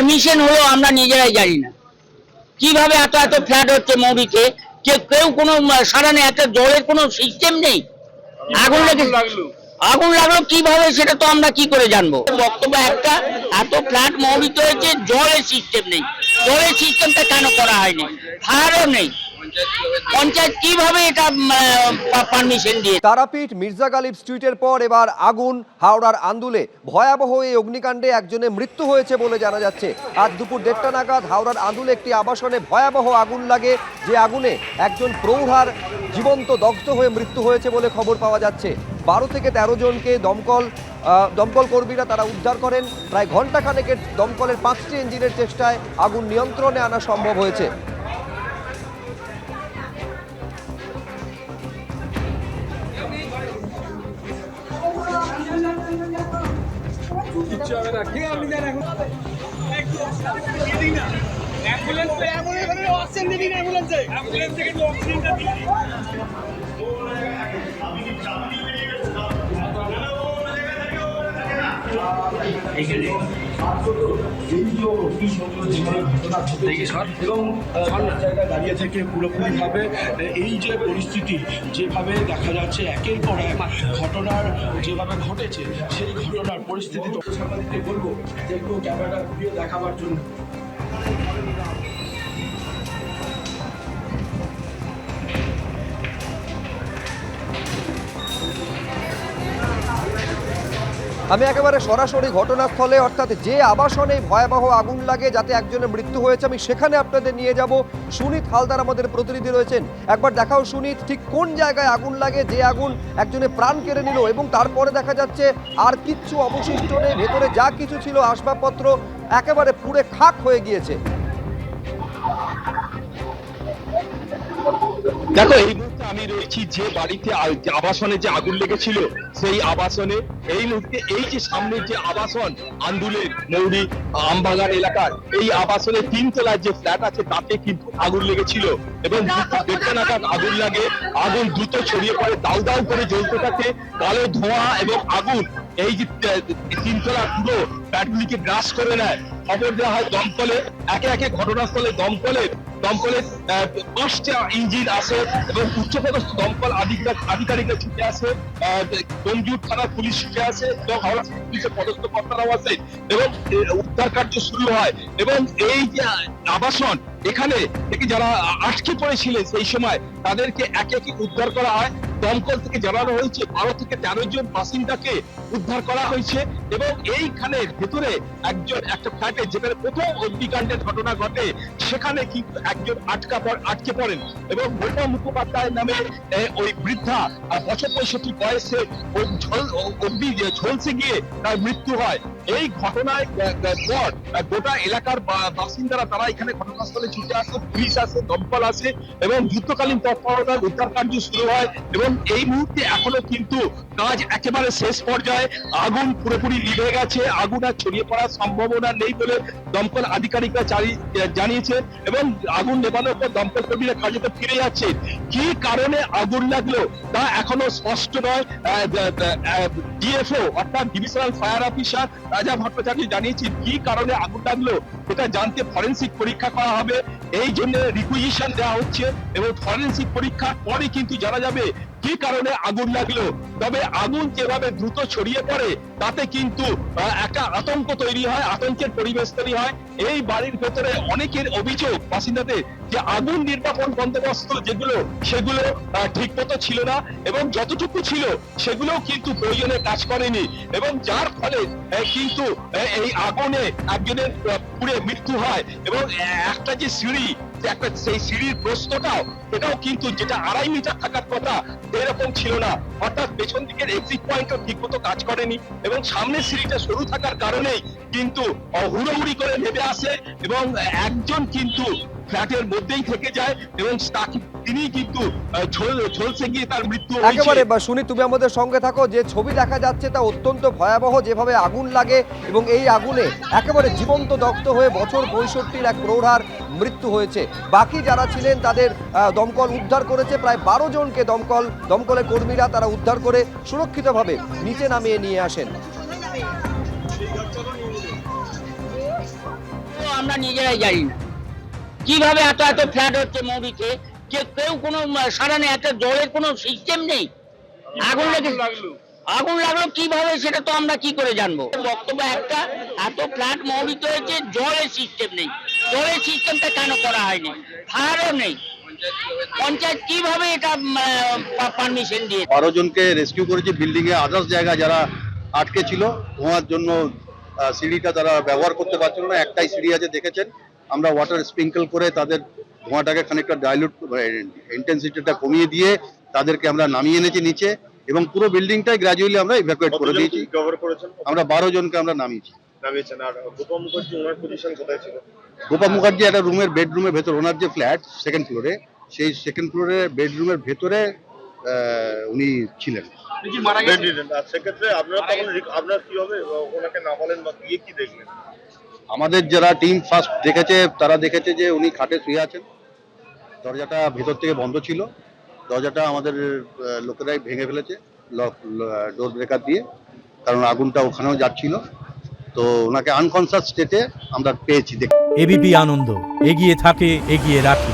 Permission হলো আমরা নিজেরাই জানি না। কিভাবে এত এত ফ্ল্যাট হচ্ছে মৌরিতে, কেউ কোনো সারা নেই, একটা জলের কোনো সিস্টেম নেই। আগুন লাগলো কিভাবে সেটা তো আমরা কি করে জানবো? বক্তব্য একটা, এত ফ্ল্যাট মৌরিত হয়েছে, জলের সিস্টেম নেই। জলের সিস্টেমটা কেন করা হয়নি? ফায়ারও নেই, পঞ্চায়েত কিভাবে এটা পারমিশন দিয়ে? তারাপীঠ মির্জা গালিব স্ট্রিটের পর এবার আগুন হাওড়ার আন্দুলে। ভয়াবহ এই অগ্নিকাণ্ডে একজনের মৃত্যু হয়েছে বলে জানা যাচ্ছে। আজ দুপুর 1:30 নাগাদ হাওড়ার আন্দুলে একটি আবাসনে ভয়াবহ আগুন লাগে, যে আগুনে একজন প্রৌঢ়ার জীবন্ত দগ্ধ হয়ে মৃত্যু হয়েছে বলে খবর পাওয়া যাচ্ছে। 12 থেকে 13 জনকে দমকল কর্মীরা তারা উদ্ধার করেন। প্রায় ঘণ্টাখানেকের দমকলের 5টি ইঞ্জিনের চেষ্টায় আগুন নিয়ন্ত্রণে আনা সম্ভব হয়েছে। জায়গায় দাঁড়িয়ে থেকে পুরোপুরিভাবে এই যে পরিস্থিতি যেভাবে দেখা যাচ্ছে একের পর এক ঘটনার যেভাবে ঘটেছে সেই ঘটনার পরিস্থিতি তো সাংবাদিককে বলবো যে একটু ক্যামেরাটা ঘুরিয়ে দেখাবার জন্য। আমি একেবারে সরাসরি ঘটনাস্থলে, অর্থাৎ যে আবাসনে ভয়াবহ আগুন লাগে যাতে একজনের মৃত্যু হয়েছে, আমি সেখানে আপনাদের নিয়ে যাব। সুনীত হালদার আমাদের প্রতিনিধি রয়েছেন। একবার দেখাও সুনীত, ঠিক কোন জায়গায় আগুন লাগে, যে আগুন একজনের প্রাণ কেড়ে নিল এবং তারপরে দেখা যাচ্ছে আর কিচ্ছু অবশিষ্ট নেই, ভেতরে যা কিছু ছিল আসবাবপত্র একেবারে পুড়ে খাক হয়ে গিয়েছে। দেখো, এই মুহূর্তে আমি রয়েছি যে বাড়িতে আবাসনে যে আগুন লেগেছিল সেই আবাসনে। এই মুহূর্তে এই যে সামনে যে আবাসন আন্দুলের মৌরি আমবাগান এলাকার, এই আবাসনে 3 তলার যে ফ্ল্যাট আছে তাতে কিন্তু আগুন লেগেছিল এবং 1:30 নাগাদ আগুন লাগে। আগুন দ্রুত ছড়িয়ে পড়ে, দাউ দাউ করে জ্বলতে থাকে, কালো ধোঁয়া এবং আগুন এই যে 3 তলা পুরো ফ্ল্যাটগুলিকে গ্রাস করে নেয়। খবর দেওয়া হয় দমকলে, একে একে ঘটনাস্থলে দমকলের 5টা ইঞ্জিন আসে এবং উচ্চপদস্থ দমকল আধিকারিকরা ছুটে আসে, ডোমজুর থানার পুলিশ ছুটে আসে এবং হাওড়া পুলিশের পদস্থ কর্তারাও আসে এবং উদ্ধার কার্য শুরু হয়। এবং এই যে আবাসন, এখানে থেকে যারা আটকে পড়েছিলেন সেই সময় তাদেরকে একে একে উদ্ধার করা হয়। দমকল থেকে জানানো হয়েছে 12 থেকে 13 জন বাসিন্দাকে উদ্ধার করা হয়েছে এবং এইখানে ভেতরে একটা ফ্ল্যাটে যেখানে প্রথম অগ্নিকাণ্ডের ঘটনা ঘটে সেখানে কিন্তু একজন আটকে পড়েন এবং গোপা মুখোপাধ্যায় নামে ওই বৃদ্ধা 65 বয়সে অগ্নি ঝলসে গিয়ে তার মৃত্যু হয়। এই ঘটনায় পর গোটা এলাকার বাসিন্দারা তারা এখানে ঘটনাস্থলে ছুটে আসে, পুলিশ আসে, দমকল আসে এবং যুদ্ধকালীন তৎপরতায় উদ্ধার কার্য শুরু হয় এবং এই মুহূর্তে এখনো কিন্তু কাজ একেবারে শেষ পর্যায়ে। আগুন পুরোপুরি নিভে গেছে, আগুন আর ছড়িয়ে পড়ার সম্ভাবনা নেই বলে দমকল আধিকারিকরা জানিয়েছে এবং আগুন নেভানোর পর দমকল কর্মীরা কাজে ফিরে যাচ্ছে। কি কারণে আগুন লাগলো তা এখনো স্পষ্ট নয়। ডিএফও অর্থাৎ ডিভিশনাল ফায়ার অফিসার রাজা ভট্টাচার্য জানিয়েছেন কি কারণে আগুন লাগলো এটা জানতে ফরেনসিক পরীক্ষা করা হবে, এই জন্য রিকুইজিশন দেওয়া হচ্ছে এবং ফরেনসিক পরীক্ষার পরে কিন্তু জানা যাবে কি কারণে আগুন লাগলো। তবে আগুন যেভাবে দ্রুত ছড়িয়ে পড়ে তাতে কিন্তু একটা আতঙ্ক তৈরি হয়, আতঙ্কের পরিবেশ তৈরি হয়। এই বাড়ির ভেতরে অনেকের অভিযোগ বাসিন্দাদের যে আগুন নির্বাপন বন্দোবস্ত সেগুলো ঠিক মতো ছিল না এবং যতটুকু ছিল সেগুলোও কিন্তু প্রয়োজনে কাজ করেনি এবং যার ফলে কিন্তু এই আগুনে একজনের পুড়ে মৃত্যু হয় এবং একটা যে সিঁড়ি, সেই সিঁড়ির প্রস্থটাও এটাও কিন্তু যেটা 2.5 মিটার থাকার কথা এরকম ছিল না, অর্থাৎ পেছন দিকের এক্সিট পয়েন্টও ঠিক মতো কাজ করেনি এবং সামনের সিঁড়িটা সরু থাকার কারণেই কিন্তু হুড়োহুড়ি করে নেমে আসে এবং একজন কিন্তু ফ্ল্যাটের মধ্যেই থেকে যায় এবং তিনি কিন্তু ঝলসে গিয়ে তার মৃত্যু হয়েছে। একেবারে শুনি, তুমি আমাদের সঙ্গে থাকো। যে ছবি দেখা যাচ্ছে তা অত্যন্ত ভয়াবহ, যেভাবে আগুন লাগে এবং এই আগুনে একেবারে জীবন্ত দগ্ধ হয়ে বছর 65 এক প্রৌঢ়ার মৃত্যু হয়েছে। বাকি যারা ছিলেন তাদের দমকল উদ্ধার করেছে, প্রায় 12 জনকে দমকলের কর্মীরা তারা উদ্ধার করে সুরক্ষিতভাবে নিচে নামিয়ে নিয়ে আসেন। আমরা নিজেরাই জানি না কিভাবে এত এত ফ্ল্যাট হচ্ছে মৌরিতে, কেউ কোনো সারা নেই, একটা জলের কোনো সিস্টেম নেই। আগুন লাগলো কিভাবে সেটা তো আমরা কি করে জানবো? বক্তব্য একটা, এত ফ্ল্যাট মৌরিত হয়েছে, জলের সিস্টেম নেই। জলের সিস্টেমটা কেন করা হয়নি? ফায়ারও নেই, পঞ্চায়েত কিভাবে এটা পারমিশন দিয়ে? 12 জনকে রেস্কিউ করেছে। বিল্ডিং এ আদার্স জায়গা যারা আটকে ছিল ধোঁয়ার জন্য সিঁড়িটা তারা ব্যবহার করতে পারছিল না, একটাই সিঁড়ি আছে দেখেছেন। আমরা ওয়াটার স্প্রিঙ্কল করে তাদের ধোঁয়াটাকে খানিকটা ডাইলুট, ইন্টেন্সিটিটা কমিয়ে দিয়ে তাদেরকে আমরা নামিয়ে এনেছি নিচে, এবং পুরো বিল্ডিংটাই গ্র্যাজুয়ালি আমরা ইভ্যাকুয়েট করে দিয়েছি। আমরা 12 জনকে আমরা নামিয়েছি। আর গোপা মুখার্জি ওনার পজিশন কোথায় ছিল? গোপা মুখার্জি একটা রুমের বেডরুমের ভেতর, ওনার যে ফ্ল্যাট সেকেন্ড ফ্লোরে, সেই সেকেন্ড ফ্লোরে বেডরুমের ভেতরে উনি ছিলেন। আর সেক্ষেত্রে আপনারা তখন আপনার কি হবে, ওনাকে নামালেন বা গিয়ে কি দেখলেন? আমাদের যারা টিম ফার্স্ট দেখেছে তারা দেখেছে যে উনি খাটে শুয়ে আছেন, দরজাটা ভেতর থেকে বন্ধ ছিল, দরজাটা আমাদের লোকেরাই ভেঙে ফেলেছে ডোর ব্রেকার দিয়ে, কারণ আগুনটা ওখানেও যাচ্ছিল। তো ওনাকে আনকনসাস স্টেটে আমরা পেয়েছি। এবিপি আনন্দ, এগিয়ে থাকে, এগিয়ে রাখে।